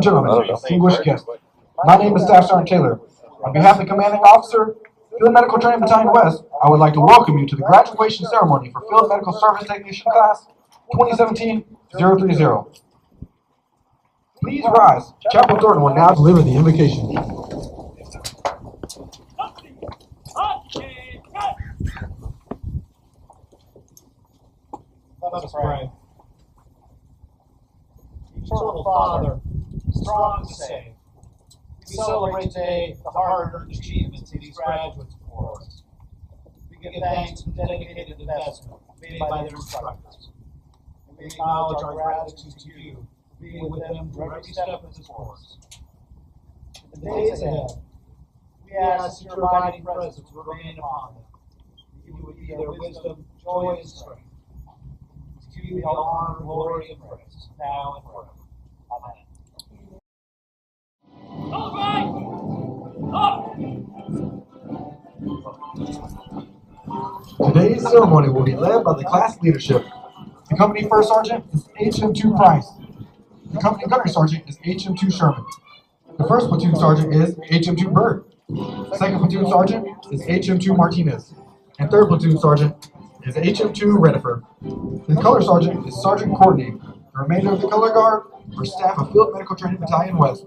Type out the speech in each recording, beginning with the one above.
gentlemen, distinguished guests, my name is Staff Sergeant Taylor. On behalf of the Commanding Officer, Field Medical Training Battalion West, I would like to welcome you to the graduation ceremony for Field Medical Service Technician Class 2017-030. Please rise. Chaplain Thornton will now deliver the invocation. Let us pray. Eternal Father, strong to save, we celebrate today the hard-earned achievements of these graduates before us. We give thanks for the dedicated investment made by their instructors. And we acknowledge our gratitude to you for being with them through every step of this course. In the days ahead, we ask that your abiding presence will remain upon them. That you would be their wisdom, joy, and strength. To you be all honor, glory, and praise, now and forever. Amen. All right! Up! Today's ceremony will be led by the class leadership. The company first sergeant is HM2 Price. The company gunnery sergeant is HM2 Sherman. The first platoon sergeant is HM2 Bird. Second platoon sergeant is HM2 Martinez. And third platoon sergeant is HM2 Redifer. The color sergeant is Sergeant Courtney. The remainder of the color guard are staff of Field Medical Training Battalion West.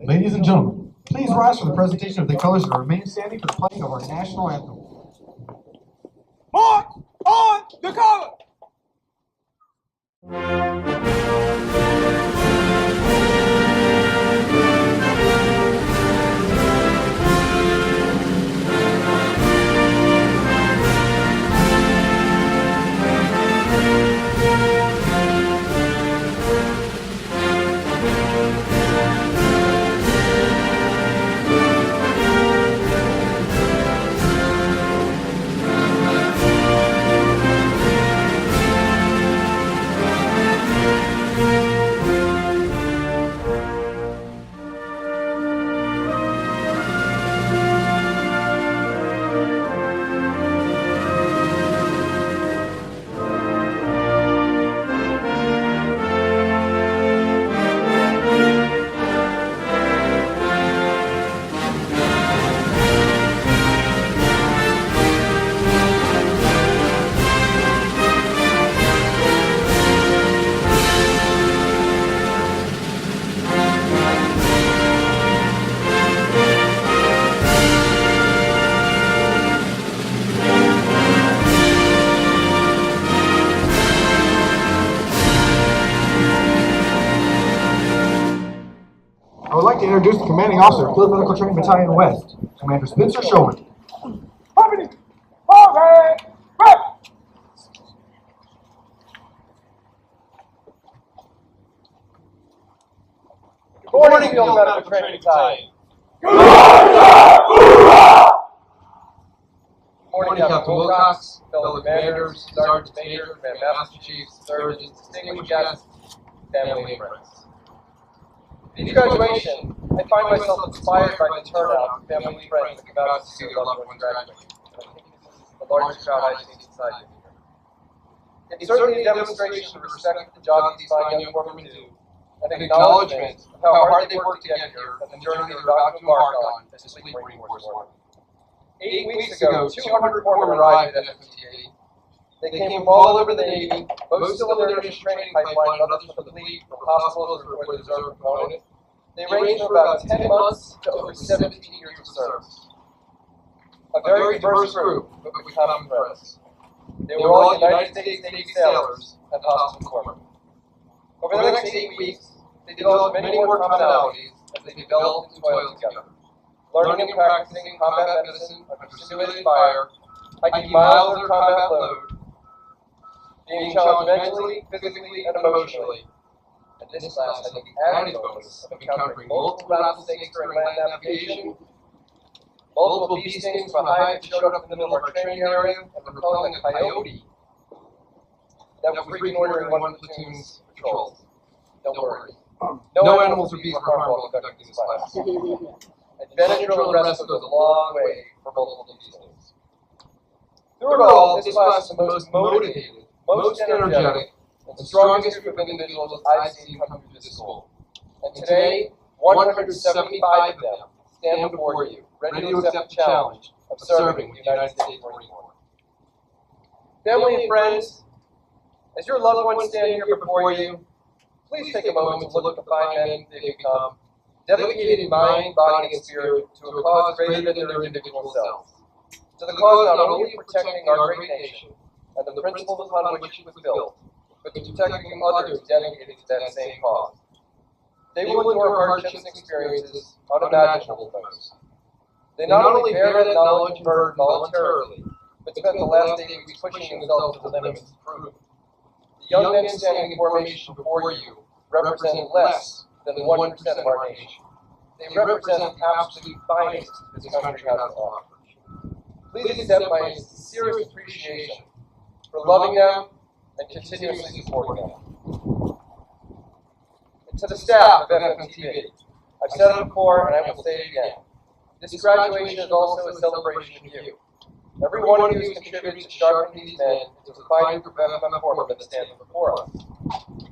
Ladies and gentlemen, please rise for the presentation of the colors and remain standing for the playing of our national anthem. March on the color! like to introduce the commanding officer of 3rd Medical Training Battalion West, Commander Spencer Showman. Company, forward, right. Good morning, Field Medical Training Battalion. Good morning, Captain Wilcox, fellow commanders, sergeants major, command master chiefs, surgeons, distinguished guests, family and friends. In each graduation, I find myself inspired by the turnout of family and friends that come out to see their loved ones graduate. I think this is the largest crowd I've seen inside here. It's certainly a demonstration of respect for the job these fine young foremen do, and an acknowledgement of how hard they work to get here and the journey they're about to embark on as Fleet Marine Corps Foremen. 8 weeks ago, 200 foremen arrived at FMTB. They came from all over the Navy, most still in their initial training pipeline, and others from the fleet, from hospitals, or the reserve component. They range from about 10 months to over 17 years of service. A very diverse group, but with common threads. They were all United States Navy sailors and hospital corpsmen. Over the next 8 weeks, they developed many more commonalities as they developed and toiled together. Learning and practicing combat medicine under simulated fire, hiking miles under combat load, being challenged mentally, physically, and emotionally. And this class had the added bonus of encountering multiple rattlesnakes during land navigation, multiple bee stings from a hive that showed up in the middle of our training area, and repelling a coyote that was reconnoitering one of the platoon's patrols. Don't worry. No animals or bees were harmed while conducting this class. And Benadryl and rest goes a long way for multiple bee stings. Through it all, this class is the most motivated, most energetic, and strongest group of individuals I've seen come through this school. And today, 175 of them stand before you, ready to accept the challenge of serving with the United States Marine Corps. Family and friends, as your loved ones stand here before you, please take a moment to look at the fine men they've become, dedicated in mind, body, and spirit to a cause greater than their individual selves. To the cause not only of protecting our great nation and the principles upon which it was built, but to protecting others dedicated to that same cause. They will endure hardships and experiences unimaginable to most. They not only bear that knowledge and burden voluntarily, but spent the last 8 weeks pushing themselves to the limits to prove it. The young men standing in formation before you represent less than 1% of our nation. They represent the absolute finest this country has to offer. Please accept my sincerest appreciation for loving them and continuously supporting them. And to the staff of FMTB, I've said it before and I will say it again. This graduation is also a celebration of you. Every one of you has contributed to sharpening these men into the fine group of FM foremen that stands before us.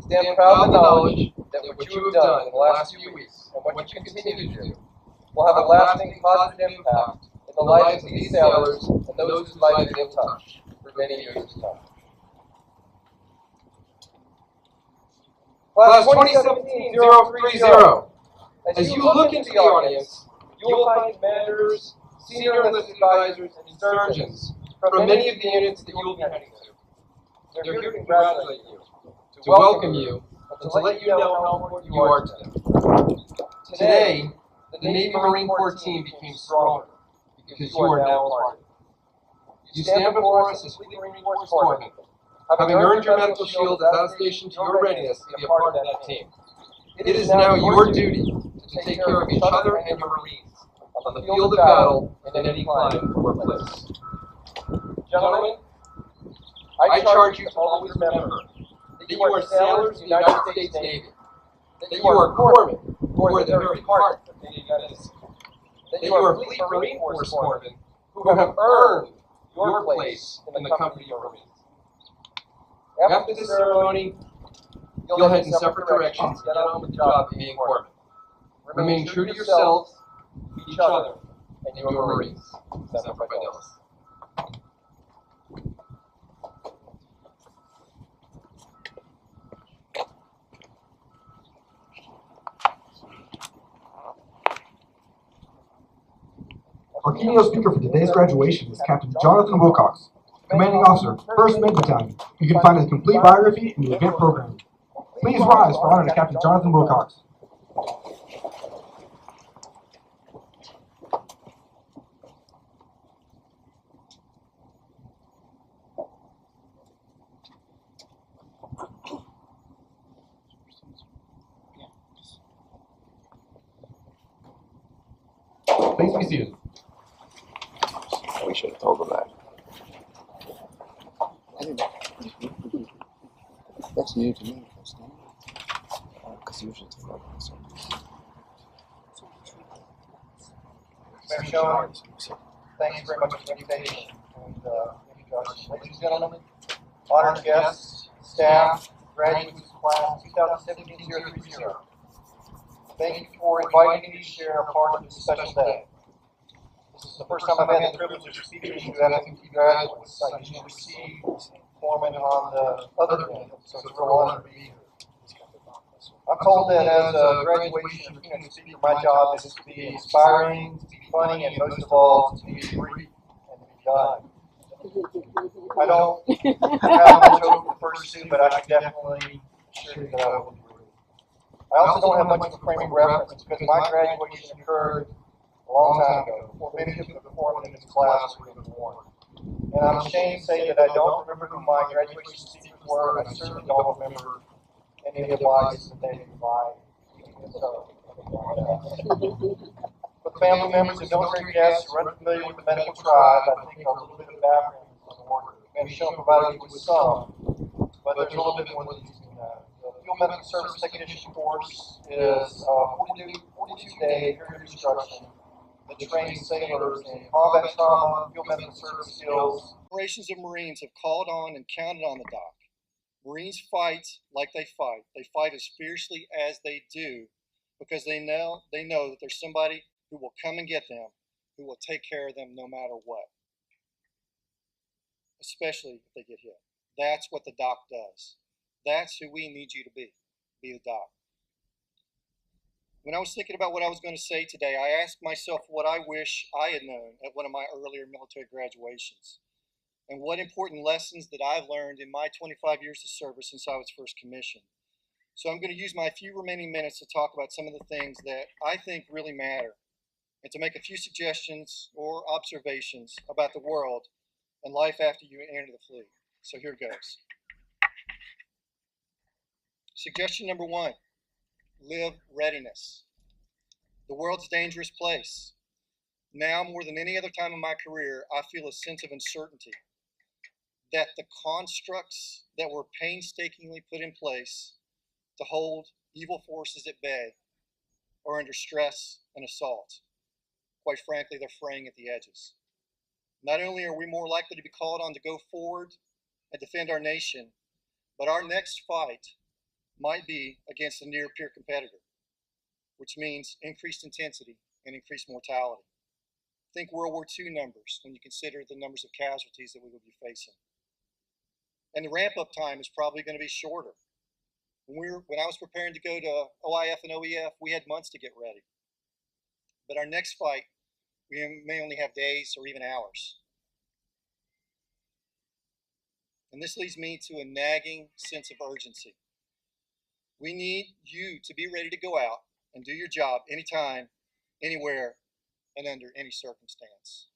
Stand proud of the knowledge that what you have done in the last few weeks and what you continue to do will have a lasting positive impact in the lives of these sailors and those whose lives they will touch for many years to come. Class 2017-030. As you look into the audience, you will find commanders, senior enlisted advisors, and surgeons from many of the units that you will be heading to. They're here to congratulate you, to welcome you, and to let you know how important you are to them. Today, the Navy Marine Corps team became stronger because you are now a part of it. You stand before us as Fleet Marine Corps Foremen, having earned your medical shield as attestation to your readiness to be a part of that team. It is now your duty to take care of each other and your Marines on the field of battle in any climate or place. Gentlemen, I charge you to always remember that you are sailors of the United States Navy, that you are corpsmen who are the very heart of the Navy medicine, that you are Fleet Marine Corps corpsmen who have earned your place in the company of Marines. After this ceremony, you'll head in separate directions and get on with the job of being corpsmen. Remain true to yourselves, each other, and your Marines. Semper Fidelis. Our keynote speaker for today's graduation is Captain Jonathan Wilcox, Commanding Officer, 1st Med Battalion. You can find his complete biography in the event program. Please rise for honor to Captain Jonathan Wilcox. Please be seated. We should have told them that. That's new to me. Because usually it's not. Mayor Sean, thank you very much for the invitation and introduction. Ladies and gentlemen, honored guests, staff, graduates of class 2017-030. Thank you for inviting me to share a part of this special day. This is the first time I've had the privilege of speaking to FMTB graduates. I usually receive Foreman on the other end, so it's a real honor to be here. I'm told that as a graduation of keynote speaker, my job is to be inspiring, to be funny, and most of all, to be brief and to be done. I don't have much over the first two, but I can definitely assure you that I will be brief. I also don't have much of a frame of reference because my graduation occurred a long time ago, before many of the foremen in this class were even born. And I'm ashamed to say that I don't remember who my graduation speakers were, and I certainly don't remember any of the advice that they provide. For family members and military guests who are unfamiliar with the medical tribe, I think a little bit of background is important. Maybe Sean provided you with some, but there's a little bit more than you can know. The Field Medical Service Technician course is a 42-day period of instruction that trains sailors in combat trauma, field medical service skills. Generations of Marines have called on and counted on the doc. Marines fight like they fight. They fight as fiercely as they do because they know that there's somebody who will come and get them, who will take care of them no matter what, especially if they get hit. That's what the doc does. That's who we need you to be the doc. When I was thinking about what I was going to say today, I asked myself what I wish I had known at one of my earlier military graduations, and what important lessons that I've learned in my 25 years of service since I was first commissioned. So I'm going to use my few remaining minutes to talk about some of the things that I think really matter, and to make a few suggestions or observations about the world and life after you enter the fleet. So here goes. Suggestion number one, live readiness. The world's a dangerous place. Now more than any other time in my career, I feel a sense of uncertainty that the constructs that were painstakingly put in place to hold evil forces at bay are under stress and assault. Quite frankly, they're fraying at the edges. Not only are we more likely to be called on to go forward and defend our nation, but our next fight might be against a near-peer competitor, which means increased intensity and increased mortality. Think World War II numbers when you consider the numbers of casualties that we will be facing. And the ramp-up time is probably going to be shorter. When I was preparing to go to OIF and OEF, we had months to get ready. But our next fight, we may only have days or even hours. And this leads me to a nagging sense of urgency. We need you to be ready to go out and do your job anytime, anywhere, and under any circumstance.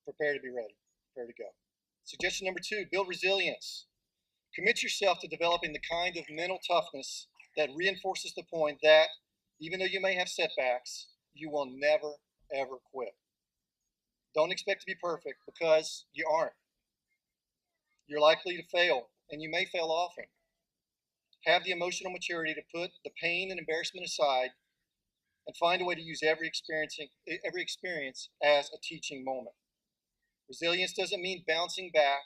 Prepare to be ready. Prepare to go. Suggestion number two, build resilience. Commit yourself to developing the kind of mental toughness that reinforces the point that, even though you may have setbacks, you will never, ever quit. Don't expect to be perfect because you aren't. You're likely to fail, and you may fail often. Have the emotional maturity to put the pain and embarrassment aside and find a way to use every experience as a teaching moment. Resilience doesn't mean bouncing back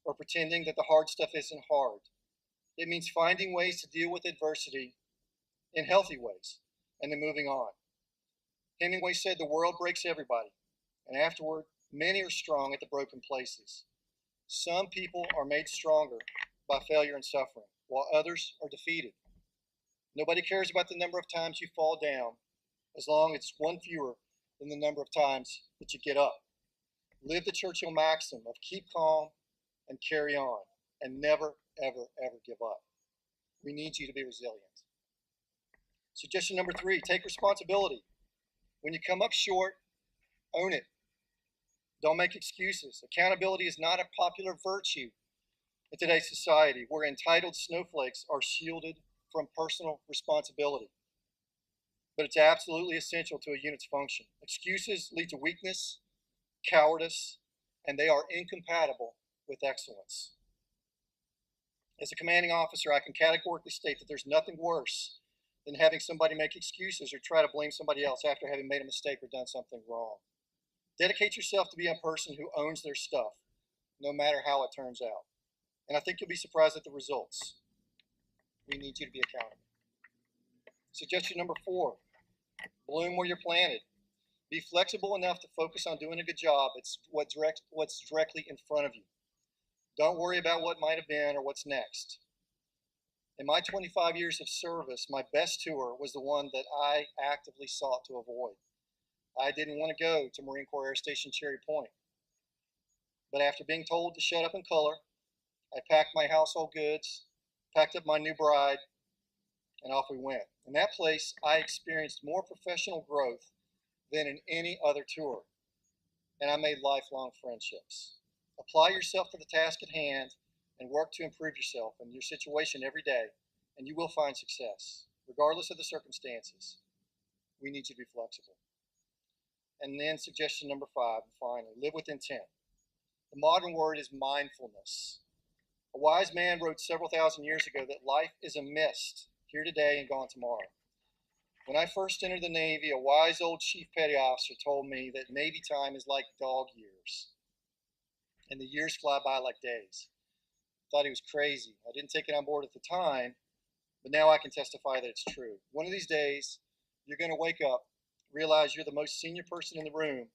or pretending that the hard stuff isn't hard. It means finding ways to deal with adversity in healthy ways and then moving on. Hemingway said the world breaks everybody, and afterward, many are strong at the broken places. Some people are made stronger by failure and suffering, while others are defeated. Nobody cares about the number of times you fall down, as long as it's one fewer than the number of times that you get up. Live the Churchill maxim of keep calm and carry on, and never, ever, ever give up. We need you to be resilient. Suggestion number three, take responsibility. When you come up short, own it. Don't make excuses. Accountability is not a popular virtue in today's society, where entitled snowflakes are shielded from personal responsibility. but it's absolutely essential to a unit's function. Excuses lead to weakness, cowardice, and they are incompatible with excellence. As a commanding officer, I can categorically state that there's nothing worse than having somebody make excuses or try to blame somebody else after having made a mistake or done something wrong. Dedicate yourself to be a person who owns their stuff, no matter how it turns out. And I think you'll be surprised at the results. We need you to be accountable. Suggestion number 4, bloom where you're planted. Be flexible enough to focus on doing a good job. It's what's directly in front of you. Don't worry about what might have been or what's next. In my 25 years of service, my best tour was the one that I actively sought to avoid. I didn't want to go to Marine Corps Air Station Cherry Point. But after being told to shut up and color, I packed my household goods, packed up my new bride, and off we went. In that place, I experienced more professional growth than in any other tour, and I made lifelong friendships. Apply yourself to the task at hand and work to improve yourself and your situation every day, and you will find success, regardless of the circumstances. We need you to be flexible. And then suggestion number 5, finally, live with intent. The modern word is mindfulness. A wise man wrote several thousand years ago that life is a mist, here today and gone tomorrow. When I first entered the Navy, a wise old chief petty officer told me that Navy time is like dog years, and the years fly by like days. I thought he was crazy. I didn't take it on board at the time, but now I can testify that it's true. One of these days, you're going to wake up, realize you're the most senior person in the room,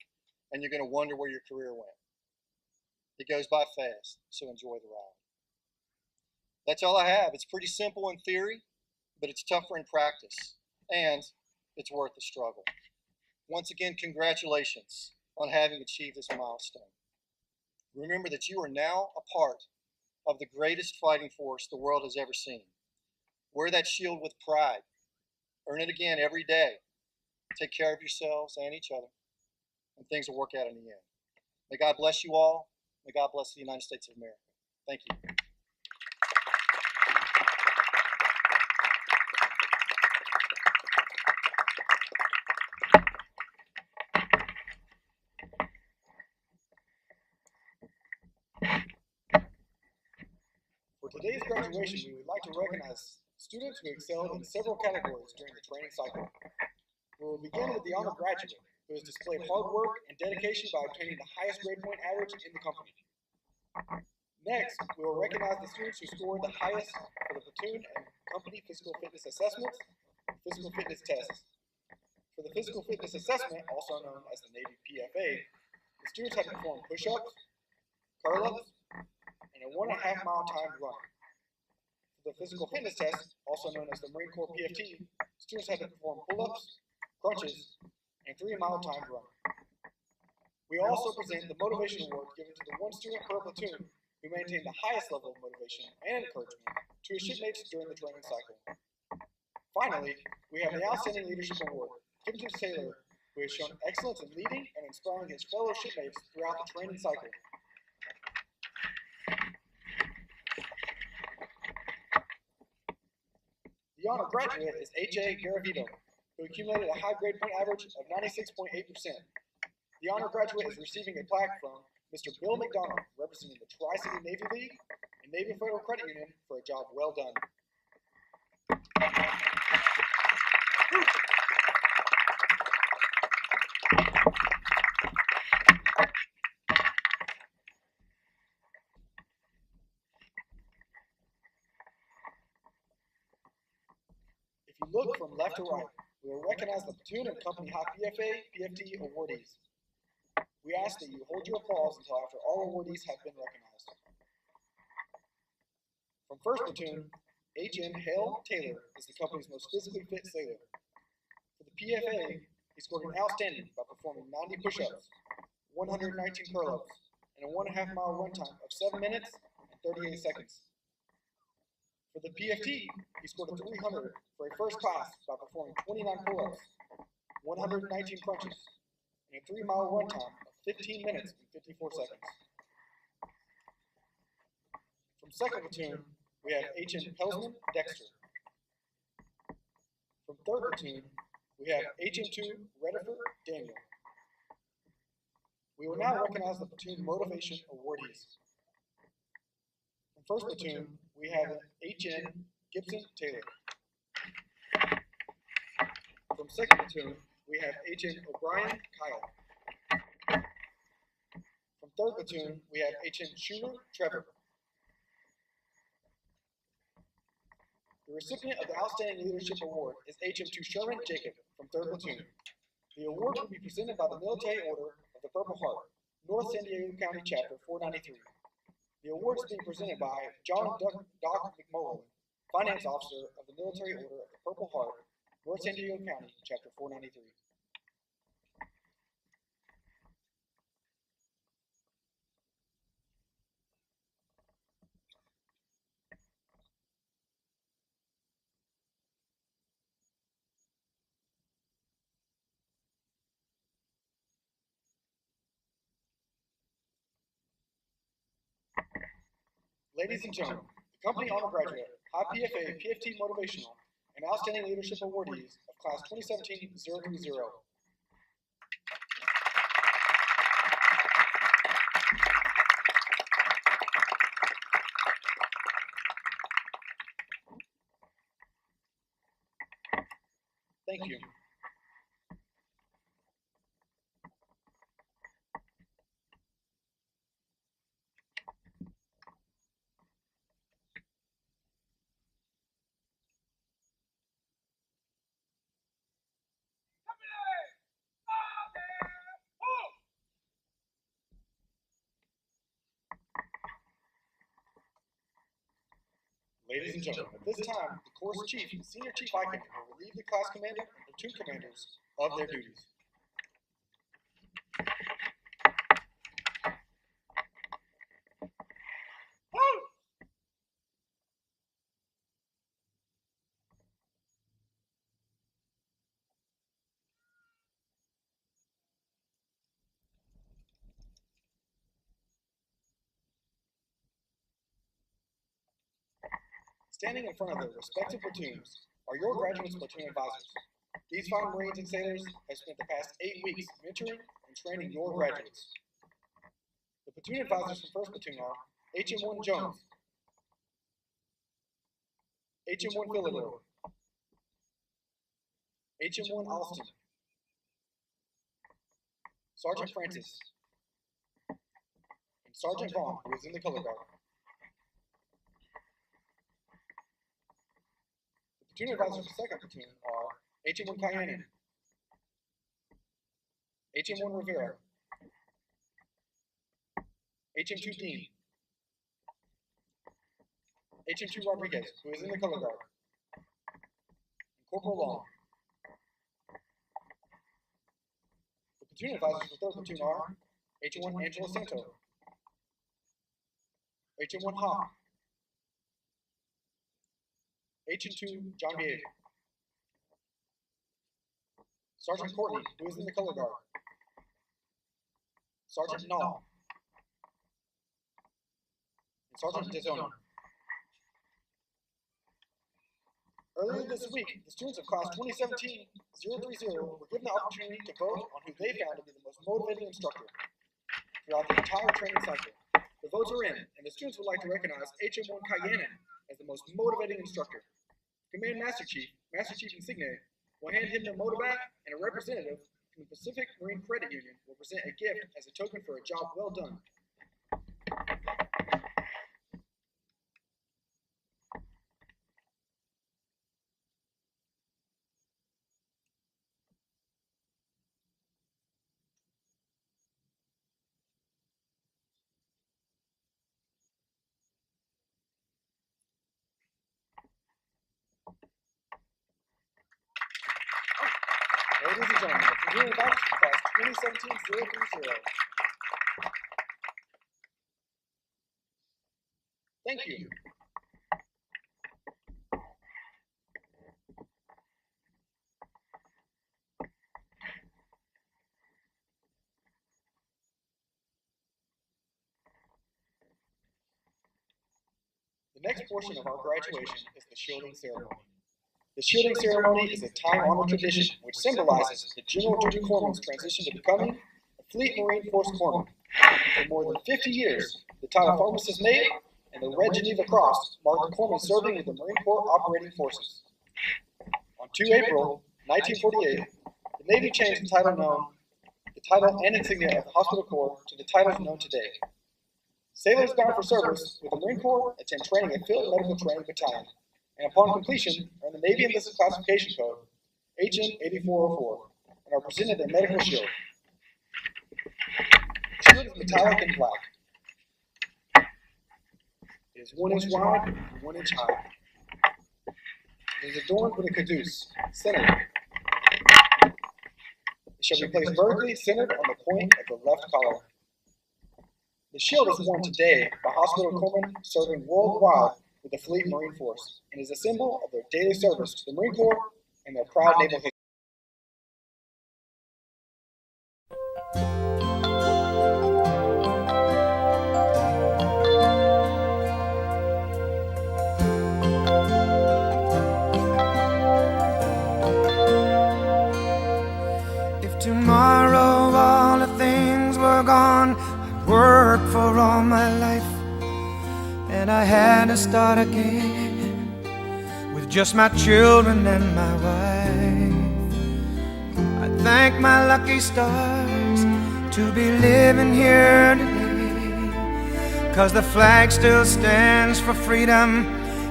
and you're going to wonder where your career went. It goes by fast, so enjoy the ride. That's all I have. It's pretty simple in theory, but it's tougher in practice, and it's worth the struggle. Once again, congratulations on having achieved this milestone. Remember that you are now a part of the greatest fighting force the world has ever seen. Wear that shield with pride. Earn it again every day. Take care of yourselves and each other, and things will work out in the end. May God bless you all. May God bless the United States of America. Thank you. For today's graduation, we would like to recognize students who excelled in several categories during the training cycle. We will begin with the honor graduate, who has displayed hard work and dedication by obtaining the highest grade point average in the company. Next, we will recognize the students who scored the highest for the platoon and company physical fitness assessments, physical fitness tests. For the physical fitness assessment, also known as the Navy PFA, the students had to perform push-ups, curl-ups, and a 1.5 mile timed run. For the physical fitness test, also known as the Marine Corps PFT, students had to perform pull-ups, crunches, and 3-mile timed run. We also present the motivation award given to the one student per platoon who maintained the highest level of motivation and encouragement to his shipmates during the training cycle. Finally, we have the Outstanding Leadership Award given to the sailor who has shown excellence in leading and inspiring his fellow shipmates throughout the training cycle. The honor graduate is H.A. Garavito, who accumulated a high grade point average of 96.8%. The honor graduate is receiving a plaque from Mr. Bill McDonald, representing the Tri-City Navy League and Navy Federal Credit Union for a job well done. If you look from left to right, we will recognize the platoon and company high PFA, PFT awardees. We ask that you hold your applause until after all awardees have been recognized. From 1st Platoon, H.M. Hale Taylor is the company's most physically fit sailor. For the PFA, he scored an outstanding by performing 90 push-ups, 119 curl-ups, and a 1.5 mile run time of 7 minutes and 38 seconds. For the PFT, he scored a 300 for a first class by performing 29 pull-ups, 119 crunches, and a 3-mile run time of 15 minutes and 54 seconds. From 2nd Platoon, we have H.M. Pelsman Dexter. From 3rd Platoon, we have HM2 Rediford Daniel. We will now recognize the platoon motivation awardees. From first platoon, we have HN Gibson Taylor. From second platoon, we have HN O'Brien Kyle. From third platoon, we have HN Schuler Trevor. The recipient of the Outstanding Leadership Award is HM2 Sherman Jacob from 3rd Platoon. The award will be presented by the Military Order of the Purple Heart, North San Diego County Chapter 493. The award is being presented by John Doc McMullen, Finance Officer of the Military Order of the Purple Heart, North San Diego County Chapter 493. Ladies and gentlemen, the company honor graduate, high PFA, PFT motivational, and outstanding leadership awardees of class 2017-030. Thank you. Ladies and gentlemen, at this time, the course chief and senior chief Eichen will relieve the class commander and platoon commanders of their duties. Standing in front of their respective platoons are your graduates' platoon advisors. These fine Marines and sailors have spent the past 8 weeks mentoring and training your graduates. The platoon advisors from 1st Platoon are HM1 Jones, HM1 Philidor, HM1 Austin, Sergeant Francis, and Sergeant Vaughn, who is in the color guard. The platoon advisors for 2nd Platoon are HM1 Cayenne, HM1 Rivera, HM2 Dean, HM2 Rodriguez, who is in the color guard, and Corporal Long. The platoon advisors for 3rd Platoon are HM1 Angela Santo, HM1 Hawk, HM2 John Vier, Sergeant Courtney, who is in the color guard, Sergeant Null, and Sergeant Dishonor. Earlier this week, the students of class 2017-030 were given the opportunity to vote on who they found to be the most motivating instructor throughout the entire training cycle. The votes are in, and the students would like to recognize HM1 Cayenne as the most motivating instructor. Command Master Chief Insigne, will hand him the motoback, and a representative from the Pacific Marine Credit Union will present a gift as a token for a job well done. Ladies and gentlemen, the platoon advisors for class 2017-030. Thank you. The next portion of our graduation is the shielding ceremony. The shielding ceremony is a time-honored tradition which symbolizes the General Duty Corpsman's transition to becoming a Fleet Marine Force Corpsman. For more than 50 years, the title of Pharmacist Mate and the Red Geneva Cross marked the corpsman serving with the Marine Corps Operating Forces. On 2 April 1948, the Navy changed the title and insignia of the Hospital Corps to the titles known today. Sailors bound for service with the Marine Corps attend training at Field Medical Training Battalion, and upon completion earn the Navy Enlisted Classification Code, HM 8404, and are presented a medical shield. The shield is metallic and black. It is 1 inch wide and 1 inch high. It is adorned with a caduce, centered. It shall be placed vertically centered on the point of the left collar. The shield is worn today by hospital corpsmen serving worldwide with the Fleet Marine Force and is a symbol of their daily service to the Marine Corps and their proud naval history. If tomorrow all the things were gone, I'd work for all my life, and I had to start again with just my children and my wife. I thank my lucky stars to be living here today, 'cause the flag still stands for freedom,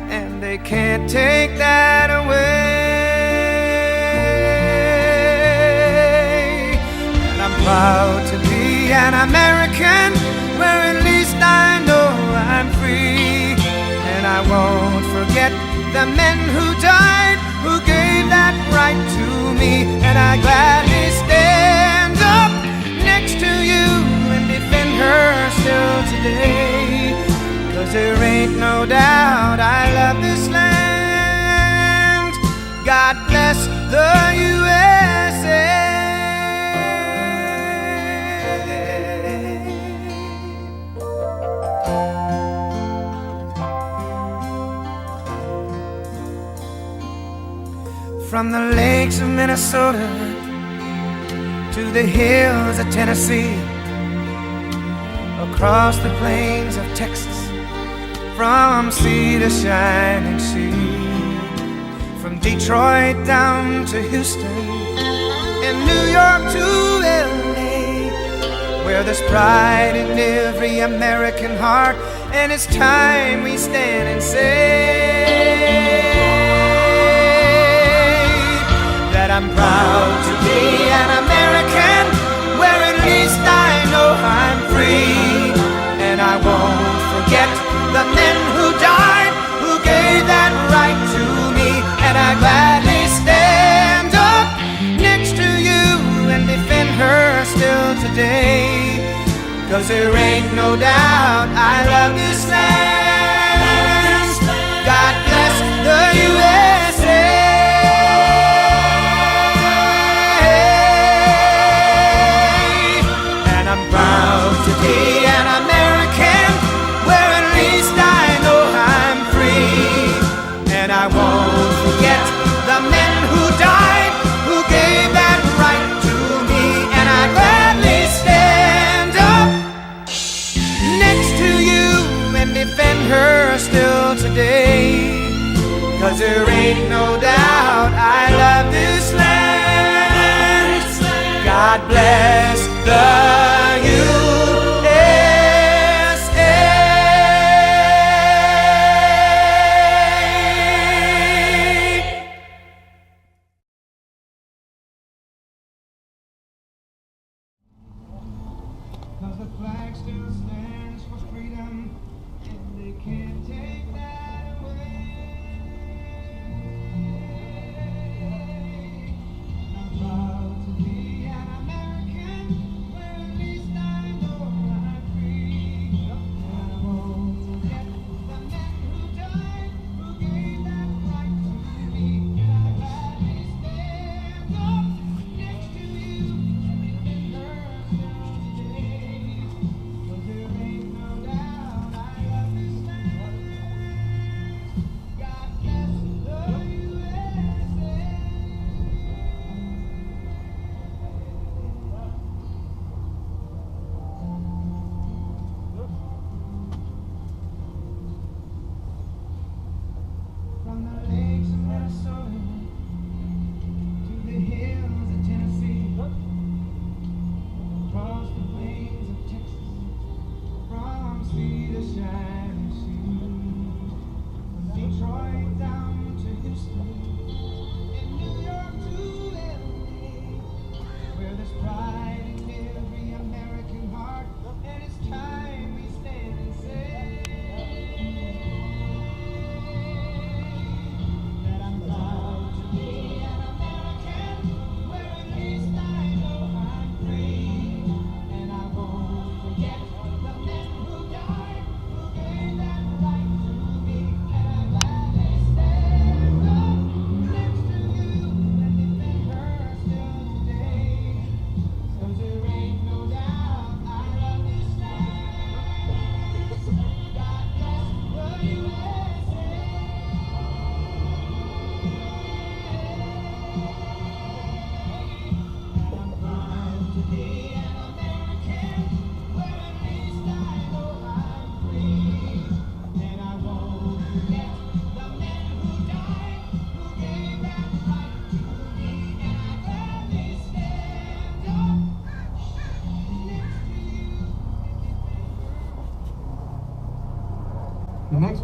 and they can't take that away. And I'm proud to be an American, where at least I know I'm free. And I won't forget the men who died, who gave that right to me. And I gladly stand up next to you and defend her still today, 'cause there ain't no doubt I love this land. God bless the USA. From the lakes of Minnesota to the hills of Tennessee, across the plains of Texas, from sea to shining sea, from Detroit down to Houston, and New York to LA, where there's pride in every American heart. And it's time we stand and say that I'm proud to be an American, where at least I know I'm free. And I won't forget the men who died, who gave that right to me. And I gladly stand up next to you and defend her still today, 'cause there ain't no doubt I love this land. God bless the USA. To be an American, where at least I know I'm free. And I won't forget the men who died, who gave that right to me. And I gladly stand up next to you and defend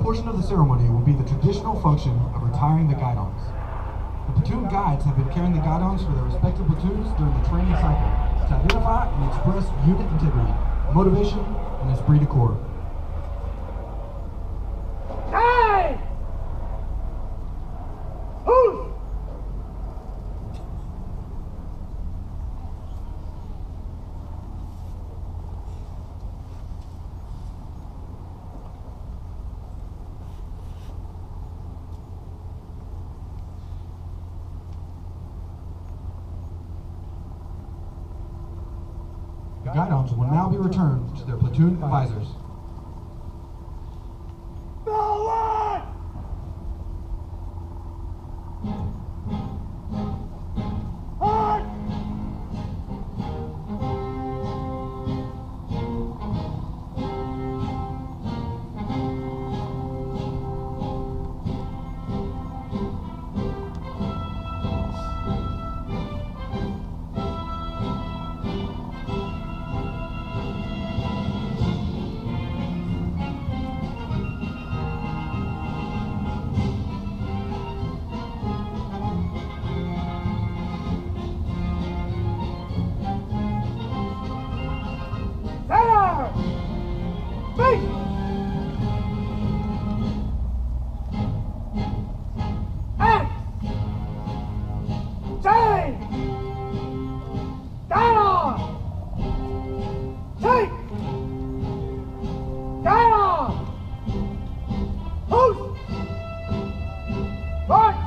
portion of the ceremony will be the traditional function of retiring the guidons. The platoon guides have been carrying the guidons for their respective platoons during the training cycle to identify and express unit integrity, motivation, and esprit de corps. Hey! Who's? The guidons will now be returned to their platoon advisors. Forward! Hard! Fire! Face! Act! Change! Get on! Take! Get on! Post! March!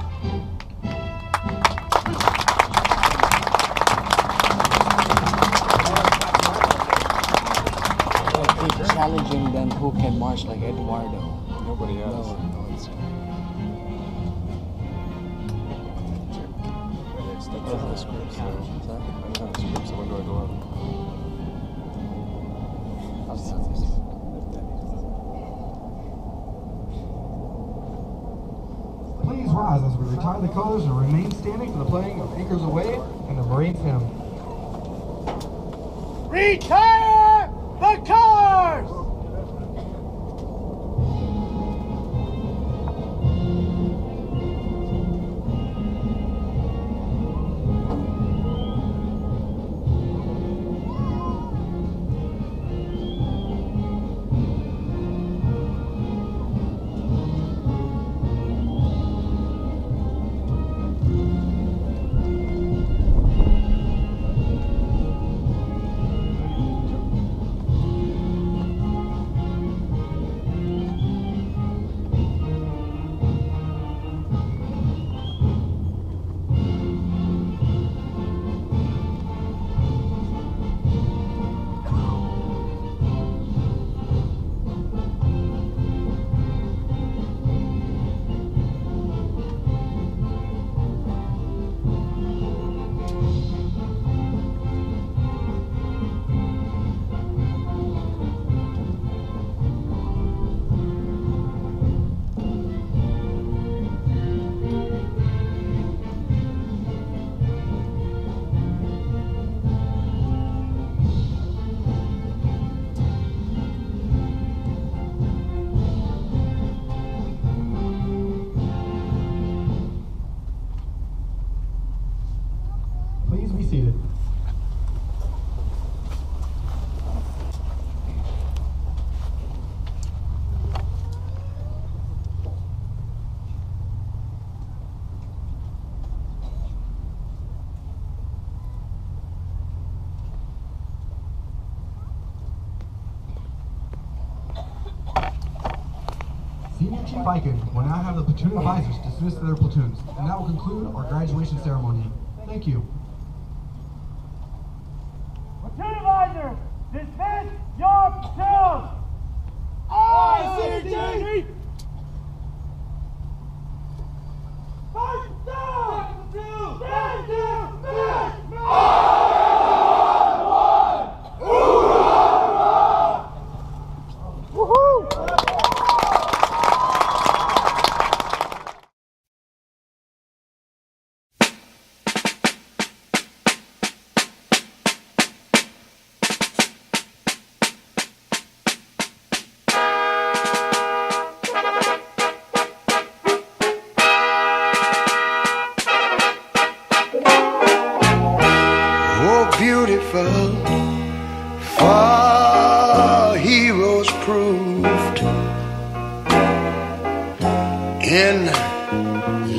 Keep challenging them who can march like Eduardo. Nobody else. No, it's That's the script, so. I don't have the script, so when do I go up? Please rise as we retire the colors and remain standing for the playing of Anchors Away and the Marines Hymn. Retire the colors! Please be seated. Senior Chief Eichen will now have the platoon advisors dismiss their platoons, and that will conclude our graduation ceremony. Thank you. Platoon advisors, dismiss your platoon! ICT! First down! Platoon! beautiful for heroes proved in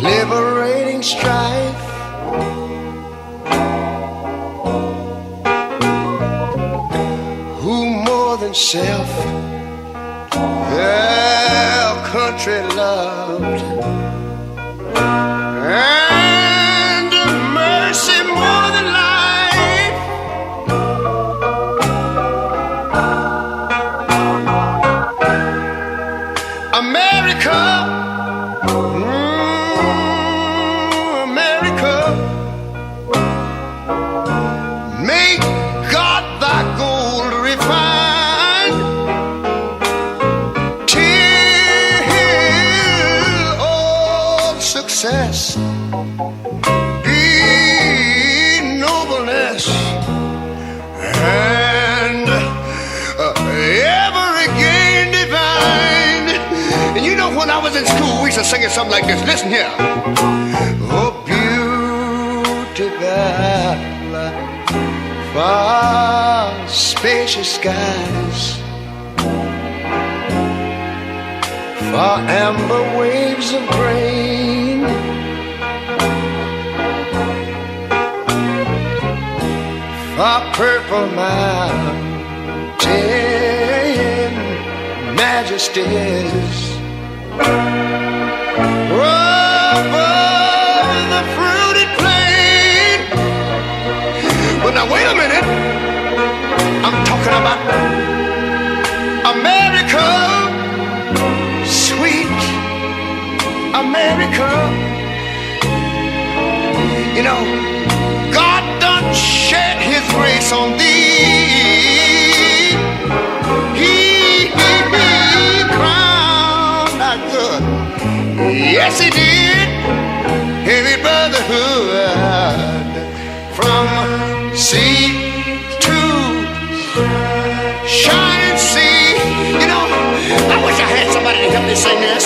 liberating strife. Who more than self their country loved, and mercy more than life. America, America, make God thy gold refined, till all success be nobleness, and ever again divine. And you know, when I was in school, we used to sing it something like this. Listen here. Oh, beautiful, far spacious skies, far amber waves of grain, far purple mountain majesties, over the fruited plain. But now wait a minute, I'm talking about America, sweet America. You know, God done shed his grace on thee. He crowned our good. Yes, he did. Heavy brotherhood from sea to shining sea. You know, I wish I had somebody to help me sing this.